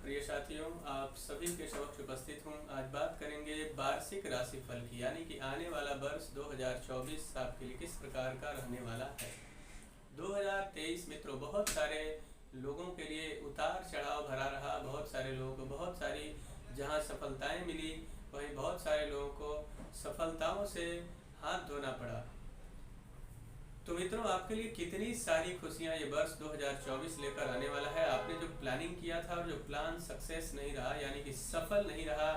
प्रिय साथियों, आप सभी के समक्ष उपस्थित हूँ। आज बात करेंगे वार्षिक राशिफल की, यानी कि आने वाला वर्ष 2024 आपके लिए किस प्रकार का रहने वाला है। 2023 मित्रों बहुत सारे लोगों के लिए उतार चढ़ाव भरा रहा। बहुत सारे लोगों को बहुत सारी जहाँ सफलताएं मिली, वहीं बहुत सारे लोगों को सफलताओं से हाथ धोना पड़ा। तो मित्रों, आपके लिए कितनी सारी खुशियां ये वर्ष 2024 लेकर आने वाला है। आपने जो प्लानिंग किया था और जो प्लान सक्सेस नहीं रहा, यानी कि सफल नहीं रहा,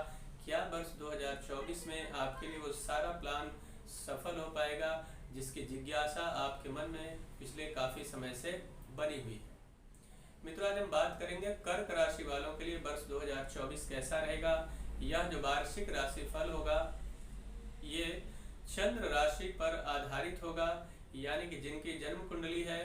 क्या वर्ष 2024 में आपके लिए वो सारा प्लान सफल हो पाएगा, जिसकी जिज्ञासा आपके मन में पिछले काफ़ी समय से बनी हुई है। मित्रों, आज हम बात करेंगे कर्क राशि वालों के लिए वर्ष 2024 कैसा रहेगा। यह जो वार्षिक राशिफल होगा ये चंद्र राशि पर आधारित होगा, यानी कि जिनकी जन्म कुंडली है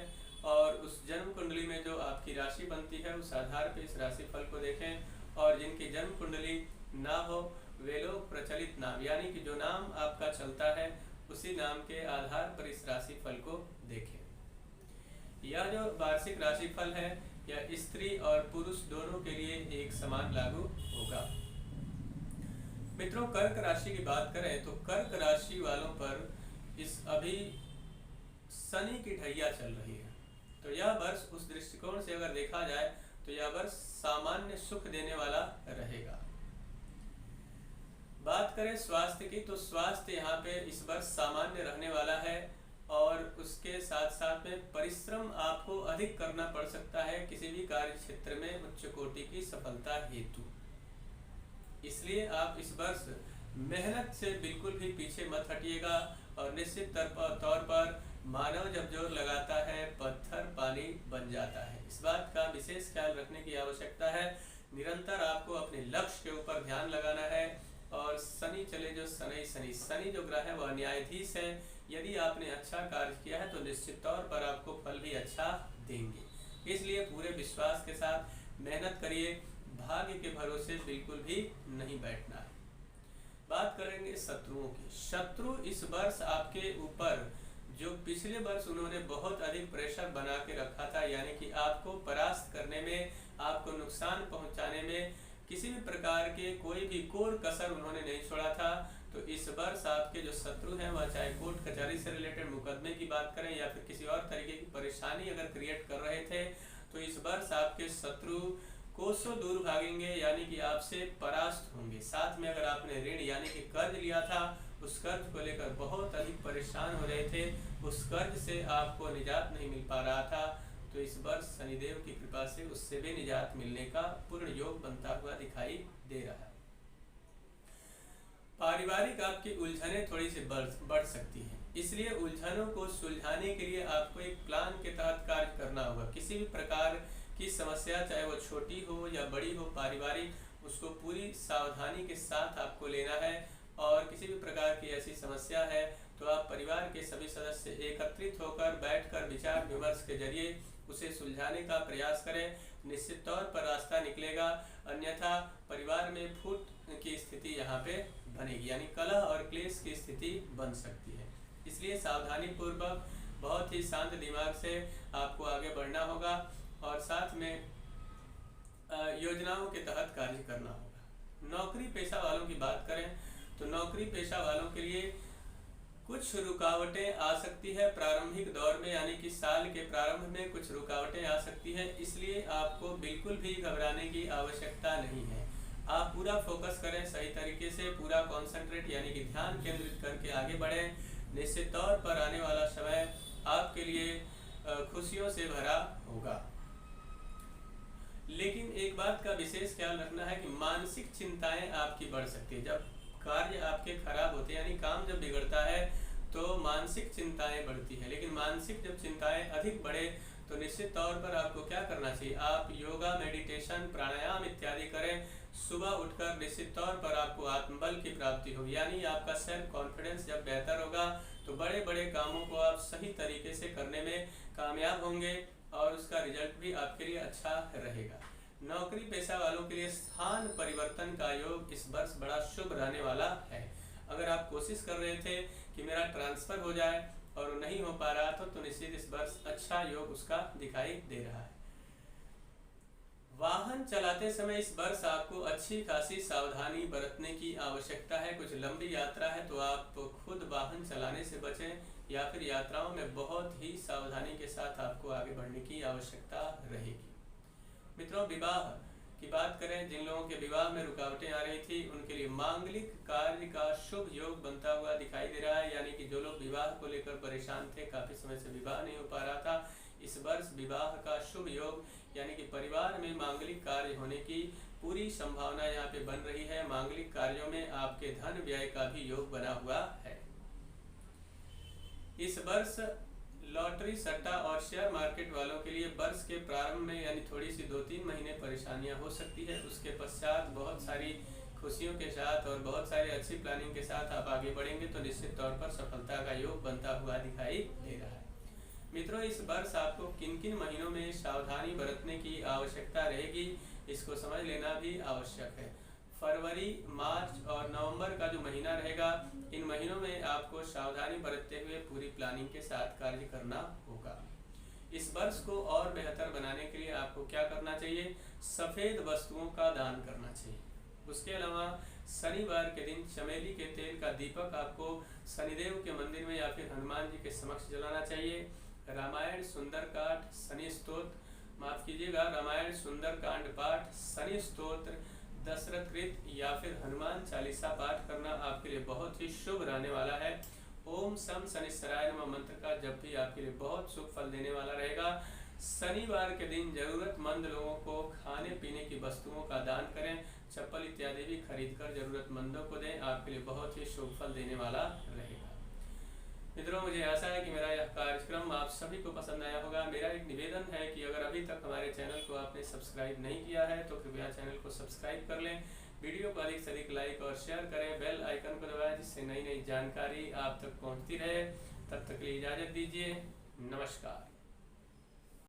और उस जन्म कुंडली में जो आपकी राशि बनती है उस आधार पर इस राशिफल को देखें। और जिनकी जन्म कुंडली ना हो वे लोग प्रचलित नाम, यानी कि जो नाम आपका चलता है उसी नाम के आधार पर इस राशिफल को देखें। यह जो वार्षिक राशिफल है यह स्त्री और पुरुष दोनों के लिए एक समान लागू होगा। मित्रों, कर्क राशि की बात करें तो कर्क राशि वालों पर इस अभी शनि की ढैया चल रही है। तो यह वर्ष उस दृष्टिकोण से अगर देखा जाए तो यह वर्ष सामान्य सुख देने वाला रहेगा। बात करें स्वास्थ्य की तो स्वास्थ्य यहाँ पे इस वर्ष सामान्य रहने वाला है और उसके साथ साथ में परिश्रम आपको अधिक करना पड़ सकता है किसी भी कार्य क्षेत्र में उच्च कोटि की सफलता हेतु। इसलिए आप इस वर्ष मेहनत से बिल्कुल भी पीछे मत हटिएगा और निश्चित तौर पर मानव जब जोर लगाता है पत्थर पानी बन जाता है। इस बात का विशेष ख्याल रखने की आवश्यकता है। निरंतर आपको अपने लक्ष्य के ऊपर ध्यान लगाना है। और शनि चले जो शनि जो ग्रह है वह न्यायाधीश है। यदि आपने अच्छा कार्य किया है तो निश्चित तौर पर आपको फल भी अच्छा देंगे। इसलिए पूरे विश्वास के साथ मेहनत करिए, भाग्य के भरोसे बिल्कुल भी नहीं बैठना है। बात करेंगे शत्रुओं की। शत्रु इस वर्ष आपके ऊपर जो पिछले वर्ष उन्होंने बहुत अधिक प्रेशर बना के रखा था, यानी कि आपको परास्त करने में, आपको नुकसान पहुंचाने में किसी भी प्रकार के कोई भी कोर कसर उन्होंने नहीं छोड़ा था। तो इस वर्ष आपके जो शत्रु हैं वह चाहे कोर्ट कचहरी से रिलेटेड मुकदमे की बात करें या फिर किसी और तरीके की परेशानी अगर क्रिएट कर रहे थे, तो इस वर्ष आपके शत्रु कोसों दूर भागेंगे, यानी कि आपसे परास्त होंगे। साथ में अगर आपने ऋण यानी कि कर्ज लिया था, उस कर्ज को लेकर बहुत अधिक परेशान हो रहे थे, उस कर्ज से आपको निजात नहीं मिल पा रहा था, तो इस वर्ष शनिदेव की कृपा से उससे भी निजात मिलने का पूर्ण योग बनता हुआ दिखाई दे रहा है। पारिवारिक आपकी उलझनें थोड़ी सी बढ़ सकती हैं, इसलिए उलझनों को सुलझाने के लिए आपको एक प्लान के तहत कार्य करना होगा। किसी भी प्रकार की समस्या चाहे वो छोटी हो या बड़ी हो पारिवारिक, उसको पूरी सावधानी के साथ आपको लेना है। और किसी भी प्रकार की ऐसी समस्या है तो आप परिवार के सभी सदस्य एकत्रित होकर बैठकर विचार विमर्श के जरिए उसे सुलझाने का प्रयास करें। निश्चित तौर पर रास्ता निकलेगा, अन्यथा परिवार में फूट की स्थिति यहाँ पे बनेगी, यानी कलह और क्लेश की स्थिति बन सकती है। इसलिए सावधानी पूर्वक बहुत ही शांत दिमाग से आपको आगे बढ़ना होगा और साथ में योजनाओं के तहत कार्य करना होगा। नौकरी पेशा वालों की बात करें तो नौकरी पेशा वालों के लिए कुछ रुकावटें आ सकती है प्रारंभिक दौर में, यानी कि साल के प्रारंभ में कुछ रुकावटें आ सकती है। इसलिए आपको बिल्कुल भी घबराने की आवश्यकता नहीं है। आप पूरा फोकस करें, सही तरीके से पूरा कॉन्सेंट्रेट यानी कि ध्यान केंद्रित करके आगे बढ़ें। निश्चित तौर पर आने वाला समय आपके लिए खुशियों से भरा होगा। लेकिन एक बात का विशेष ख्याल रखना है कि मानसिक चिंताएं आपकी बढ़ सकती है। जब कार्य आपके खराब होते हैं, यानी काम जब बिगड़ता है तो मानसिक चिंताएं बढ़ती है। लेकिन मानसिक जब चिंताएं अधिक बढ़े तो निश्चित तौर पर आपको क्या करना चाहिए, आप योगा, मेडिटेशन, प्राणायाम इत्यादि करें। सुबह उठकर निश्चित तौर पर आपको आत्मबल की प्राप्ति होगी, यानी आपका सेल्फ कॉन्फिडेंस जब बेहतर होगा तो बड़े बड़े कामों को आप सही तरीके से करने में कामयाब होंगे और उसका रिजल्ट भी आपके लिए अच्छा रहेगा। नौकरी पेशा वालों के लिए स्थान परिवर्तन का योग इस वर्ष बड़ा शुभ रहने वाला है। अगर आप कोशिश कर रहे थे कि मेरा ट्रांसफर हो जाए और नहीं हो पा रहा था तो निश्चित इस वर्ष अच्छा योग उसका दिखाई दे रहा है। वाहन चलाते समय इस वर्ष आपको अच्छी खासी सावधानी बरतने की आवश्यकता है। कुछ लंबी यात्रा है तो आप खुद वाहन चलाने से बचें या फिर यात्राओं में बहुत ही सावधानी के साथ आपको आगे बढ़ने की आवश्यकता रहेगी। मित्रों, विवाह की बात करें, जिन लोगों के विवाह में रुकावटें आ रही थी उनके लिए मांगलिक कार्य का शुभ योग बनता हुआ दिखाई दे रहा है। यानी कि जो लोग विवाह को लेकर परेशान थे, काफ़ी समय से विवाह नहीं हो पा रहा था, इस वर्ष विवाह का शुभ योग यानी कि परिवार में मांगलिक कार्य होने की पूरी संभावना यहाँ पे बन रही है। मांगलिक कार्यों में आपके धन व्यय का भी योग बना हुआ है। इस वर्ष लॉटरी, सट्टा और शेयर मार्केट वालों के लिए वर्ष के प्रारंभ में यानी थोड़ी सी 2-3 महीने परेशानियां हो सकती है। उसके पश्चात बहुत सारी खुशियों के साथ और बहुत सारी अच्छी प्लानिंग के साथ आप आगे बढ़ेंगे तो निश्चित तौर पर सफलता का योग बनता हुआ दिखाई दे रहा है। मित्रों, इस वर्ष आपको किन किन महीनों में सावधानी बरतने की आवश्यकता रहेगी, इसको समझ लेना भी आवश्यक है। फरवरी, मार्च और नवंबर का जो महीना रहेगा, इन महीनों में आपको सावधानी बरतते हुए पूरी प्लानिंग के साथ कार्य करना होगा। इस वर्ष को और बेहतर बनाने के लिए आपको क्या करना चाहिए? सफ़ेद वस्तुओं का दान करना चाहिए। उसके अलावा शनिवार के दिन चमेली के तेल का दीपक आपको शनिदेव के मंदिर में या फिर हनुमान जी के समक्ष जलाना चाहिए। रामायण सुंदरकांड, शनि स्तोत्र, माफ कीजिएगा, रामायण सुंदरकांड पाठ, शनि स्तोत्र, दशरथ कृत या फिर हनुमान चालीसा पाठ करना आपके लिए बहुत ही शुभ रहने वाला है। ओम सम शनिश्चराय नमः मंत्र का जब भी आपके लिए बहुत शुभ फल देने वाला रहेगा। शनिवार के दिन जरूरतमंद लोगों को खाने पीने की वस्तुओं का दान करें, चप्पल इत्यादि भी खरीद कर जरूरतमंदों को दें, आपके लिए बहुत ही शुभ फल देने वाला रहेगा। मित्रों, मुझे आशा है कि मेरा यह कार्यक्रम आप सभी को पसंद आया होगा। मेरा एक निवेदन है कि अगर अभी तक हमारे चैनल को आपने सब्सक्राइब नहीं किया है तो कृपया चैनल को सब्सक्राइब कर लें, वीडियो को अधिक से अधिक लाइक और शेयर करें, बेल आइकन को दबाएं जिससे नई नई जानकारी आप तक पहुंचती रहे। तब तक के लिए इजाज़त दीजिए। नमस्कार।